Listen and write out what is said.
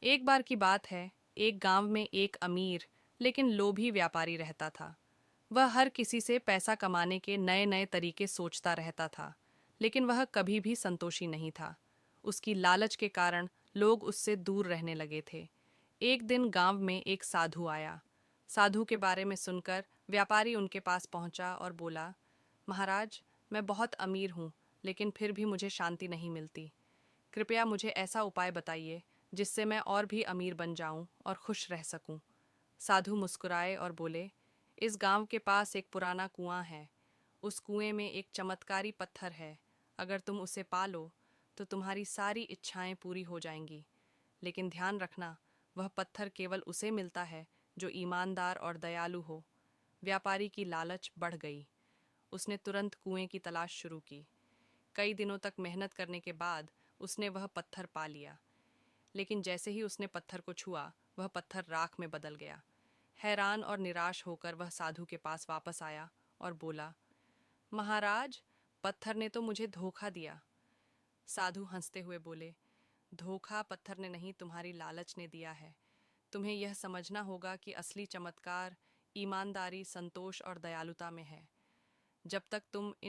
एक बार की बात है, एक गांव में एक अमीर लेकिन लोभी व्यापारी रहता था। वह हर किसी से पैसा कमाने के नए नए तरीके सोचता रहता था, लेकिन वह कभी भी संतोषी नहीं था। उसकी लालच के कारण लोग उससे दूर रहने लगे थे। एक दिन गांव में एक साधु आया। साधु के बारे में सुनकर व्यापारी उनके पास पहुंचा और बोला, महाराज, मैं बहुत अमीर हूँ, लेकिन फिर भी मुझे शांति नहीं मिलती। कृपया मुझे ऐसा उपाय बताइए जिससे मैं और भी अमीर बन जाऊं और खुश रह सकूं। साधु मुस्कुराए और बोले, इस गांव के पास एक पुराना कुआं है। उस कुएं में एक चमत्कारी पत्थर है। अगर तुम उसे पालो तो तुम्हारी सारी इच्छाएं पूरी हो जाएंगी। लेकिन ध्यान रखना, वह पत्थर केवल उसे मिलता है जो ईमानदार और दयालु हो। व्यापारी की लालच बढ़ गई। उसने तुरंत कुएं की तलाश शुरू की। कई दिनों तक मेहनत करने के बाद उसने वह पत्थर पा लिया। लेकिन जैसे ही उसने पत्थर को छुआ, वह पत्थर राख में बदल गया। हैरान और निराश होकर वह साधु के पास वापस आया और बोला, महाराज, पत्थर ने तो मुझे धोखा दिया। साधु हंसते हुए बोले, धोखा पत्थर ने नहीं, तुम्हारी लालच ने दिया है। तुम्हें यह समझना होगा कि असली चमत्कार ईमानदारी, संतोष और दयालुता में है। जब तक तुम इन